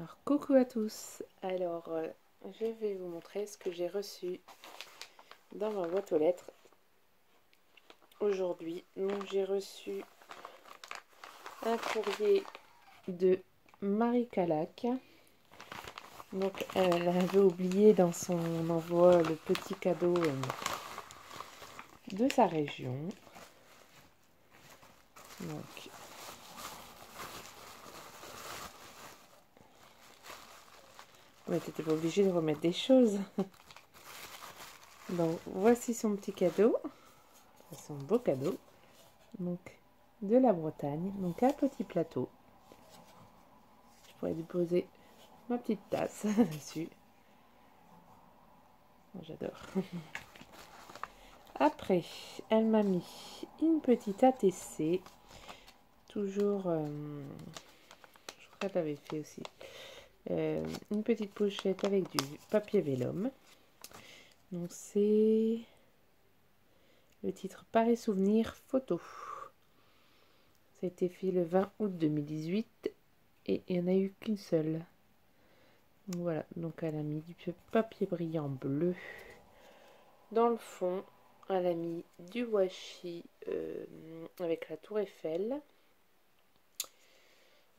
Alors, coucou à tous. Alors, je vais vous montrer ce que j'ai reçu dans ma boîte aux lettres aujourd'hui. Donc, j'ai reçu un courrier de Marie Calac. Donc, elle avait oublié dans son envoi le petit cadeau de sa région. Donc, mais t'étais pas obligée de remettre des choses. Donc, voici son petit cadeau. Son beau cadeau. Donc, de la Bretagne. Donc, un petit plateau. Je pourrais lui poser ma petite tasse dessus. J'adore. Après, elle m'a mis une petite ATC. Toujours, je crois qu'elle avait fait aussi. Une petite pochette avec du papier vélum. Donc c'est le titre Paris Souvenir Photo. Ça a été fait le 20 août 2018 et il n'y en a eu qu'une seule. Donc voilà, donc elle a mis du papier brillant bleu. Dans le fond, elle a mis du washi avec la tour Eiffel.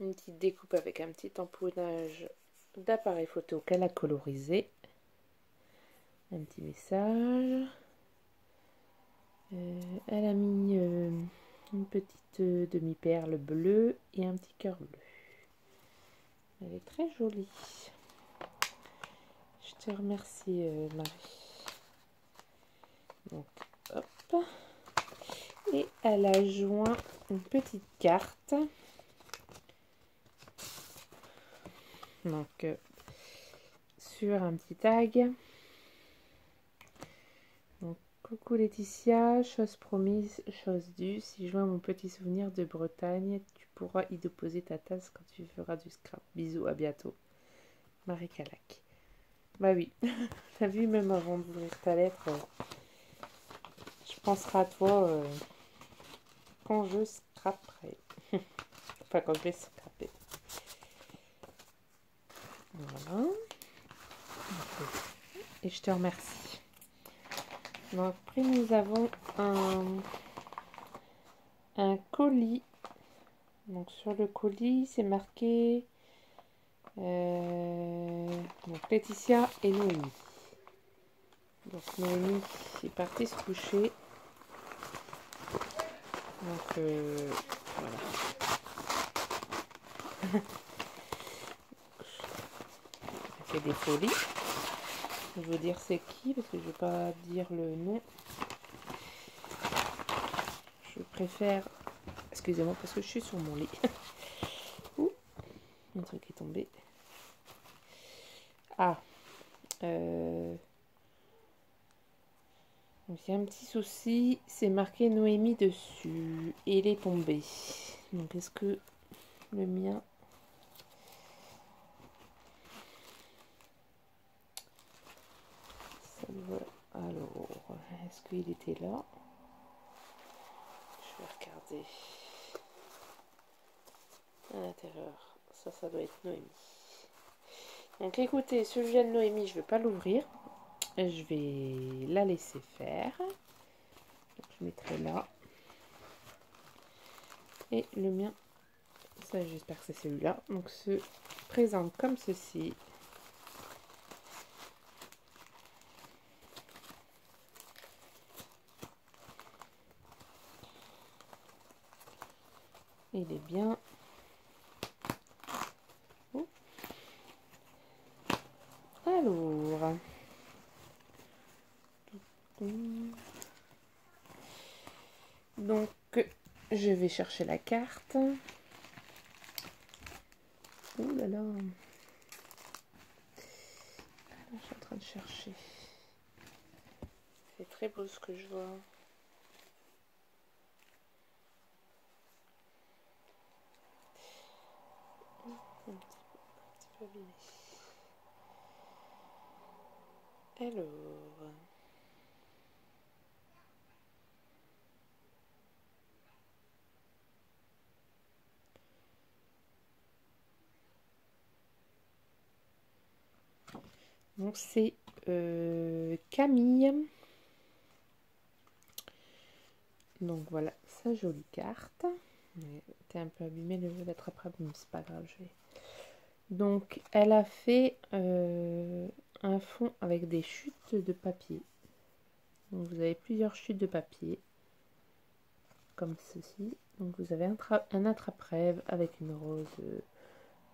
Une petite découpe avec un petit tamponnage d'appareil photo qu'elle a colorisé. Un petit message. Elle a mis une petite demi-perle bleue et un petit cœur bleu. Elle est très jolie. Je te remercie Marie. Donc hop. Et elle a joint une petite carte. Donc sur un petit tag. Donc coucou Laetitia, chose promise, chose due. Si joins mon petit souvenir de Bretagne, tu pourras y déposer ta tasse quand tu feras du scrap. Bisous, à bientôt. Marie Calac. Bah oui, t'as vu, même avant d'ouvrir ta lettre, je penserai à toi quand je scraperai. Enfin, quand je vais scraper. Voilà. Et je te remercie. Donc, après, nous avons un colis. Donc, sur le colis, c'est marqué donc, Laetitia et Noémie. Donc, Noémie est partie se coucher. Donc, voilà. Elle fait des folies. Je veux dire c'est qui, parce que je ne vais pas dire le nom. Je préfère... Excusez-moi, parce que je suis sur mon lit. Ouh, un truc est tombé. Ah. Donc, il y a un petit souci. C'est marqué Noémie dessus. Et il est tombé. Donc, est-ce que le mien... Ça doit... Alors, est-ce qu'il était là? Je vais regarder. À l'intérieur. Ça doit être Noémie. Donc écoutez, celui-là de Noémie, je ne vais pas l'ouvrir. Je vais la laisser faire. Donc, je mettrai là. Et le mien, ça j'espère que c'est celui-là. Donc se présente comme ceci. Il est bien. Oh. Alors. Donc, je vais chercher la carte. Ouh là là. Je suis en train de chercher. C'est très beau ce que je vois. Un petit peu abîmé. Alors. Donc c'est Camille. Donc voilà sa jolie carte. Elle était un peu abîmée, le jeu d'attrape-rêve, mais c'est pas grave. Donc elle a fait un fond avec des chutes de papier. Donc vous avez plusieurs chutes de papier comme ceci. Donc vous avez un attrape-rêve avec une rose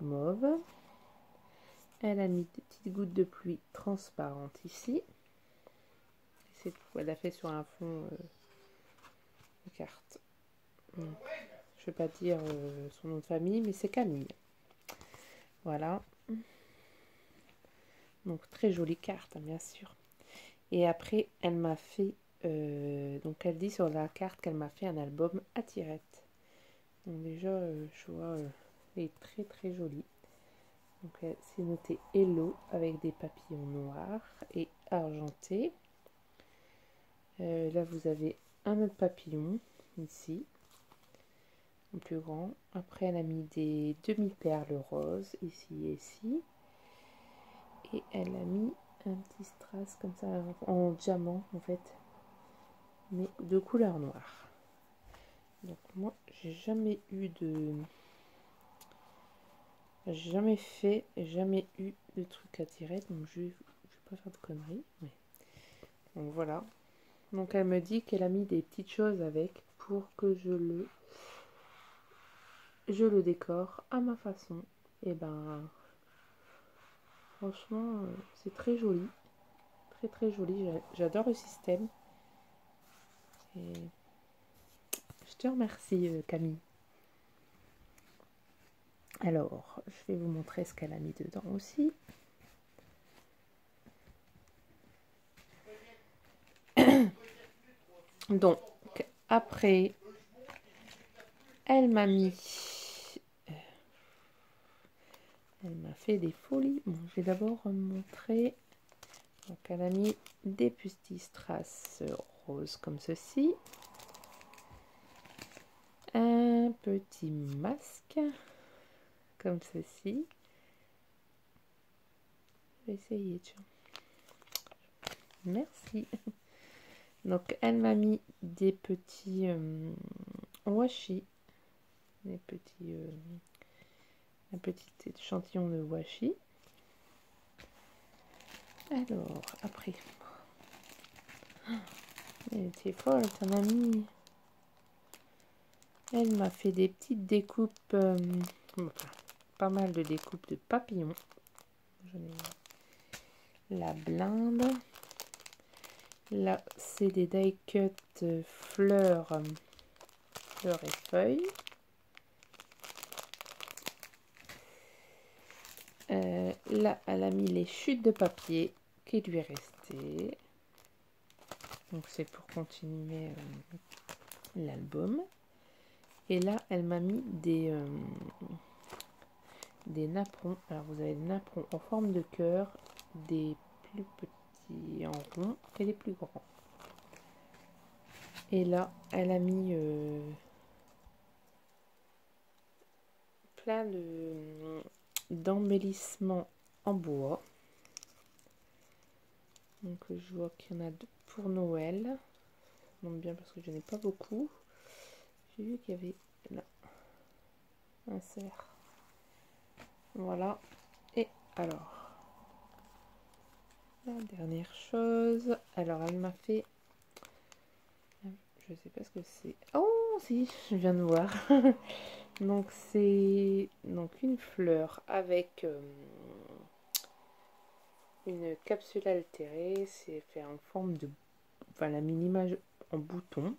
mauve. Elle a mis des petites gouttes de pluie transparentes ici. C'est tout. Elle a fait sur un fond de carte. Donc, je ne vais pas dire son nom de famille, mais c'est Camille. Voilà. Donc très jolie carte, hein, bien sûr. Et après, elle m'a fait... donc elle dit sur la carte qu'elle m'a fait un album à tirettes. Donc déjà, je vois, elle est très très jolie. Donc c'est noté Hello avec des papillons noirs et argentés. Là, vous avez un autre papillon ici, un plus grand. Après, elle a mis des demi-perles roses ici et ici. Et elle a mis un petit strass comme ça en diamant en fait, mais de couleur noire. Donc moi, j'ai jamais eu de... J'ai jamais fait, jamais eu de truc à tirer, donc je vais pas faire de conneries. Mais... Donc voilà. Donc elle me dit qu'elle a mis des petites choses avec pour que je le décore à ma façon. Et ben franchement c'est très joli, très très joli. J'adore le système. Et je te remercie Camille. Alors je vais vous montrer ce qu'elle a mis dedans aussi. Donc après elle m'a fait des folies. Bon, je vais d'abord montrer. Donc elle a mis des petits strass roses comme ceci. Un petit masque comme ceci. Je vais essayer, tiens. Merci. Donc elle m'a mis des petits washi. Des petits... un petit échantillon de washi. Alors, après... Elle était folle, ton amie. Elle m'a fait des petites découpes, enfin, pas mal de découpes de papillons. La blinde. Là, c'est des die cut fleurs et feuilles. Là, elle a mis les chutes de papier qui lui restaient. Donc, c'est pour continuer l'album. Et là, elle m'a mis des napperons. Alors, vous avez des napperons en forme de cœur, des plus petits en rond et des plus grands. Et là, elle a mis plein d'embellissements en bois. Donc, je vois qu'il y en a deux pour Noël. Ça tombe bien parce que je n'ai pas beaucoup. J'ai vu qu'il y avait là un cerf. Voilà. Et alors, la dernière chose. Alors, elle m'a fait... Je sais pas ce que c'est. Oh, si, je viens de voir. Donc, c'est donc une fleur avec une capsule altérée. C'est fait en forme de... Enfin, la mini-image en bouton.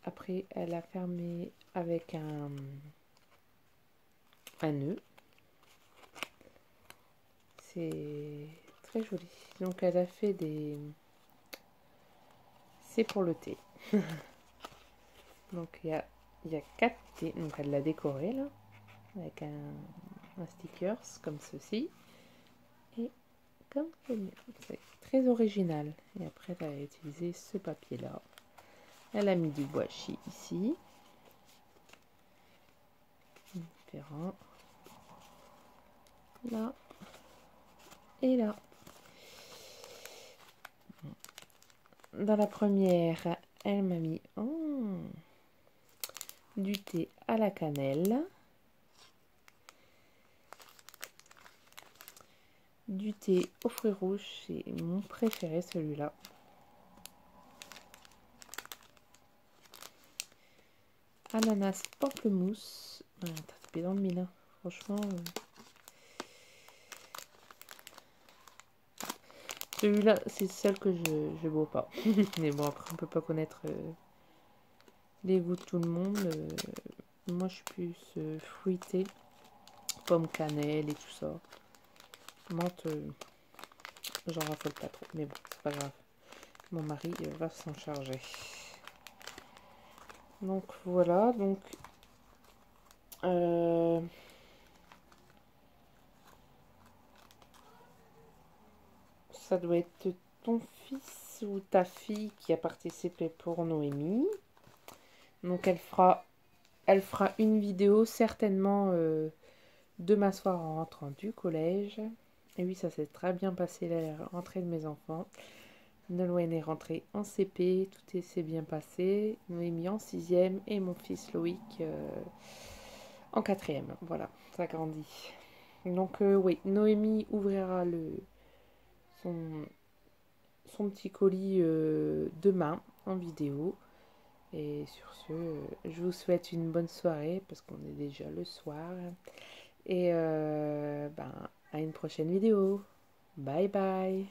Après, elle a fermé avec un nœud. C'est très joli. Donc, elle a fait des... C'est pour le thé. Donc, il y a 4 thés. Donc, elle l'a décoré là. Avec un stickers comme ceci. Et comme c'est très original. Et après, elle a utilisé ce papier là. Elle a mis du washi ici. Différent. Là. et là. Dans la première, elle m'a mis du thé à la cannelle, du thé aux fruits rouges, c'est mon préféré celui-là. Ananas pamplemousse. T'as tapé dans le mille, hein. Franchement. Celui-là, c'est celle que je bois pas. Mais bon, après, on peut pas connaître les goûts de tout le monde. Moi, je suis plus fruité. Pomme cannelle et tout ça. Menthe, j'en raffole pas trop. Mais bon, c'est pas grave. Mon mari va s'en charger. Donc voilà, donc ça doit être ton fils ou ta fille qui a participé pour Noémie. Donc elle fera une vidéo certainement de m'asseoir en rentrant du collège. Et oui, ça s'est très bien passé la rentrée de mes enfants. Nolwenn est rentrée en CP, tout s'est bien passé. Noémie en 6e et mon fils Loïc en 4e. Voilà, ça grandit. Donc oui, Noémie ouvrira son, son petit colis demain en vidéo. Et sur ce, je vous souhaite une bonne soirée parce qu'on est déjà le soir. Et à une prochaine vidéo. Bye bye.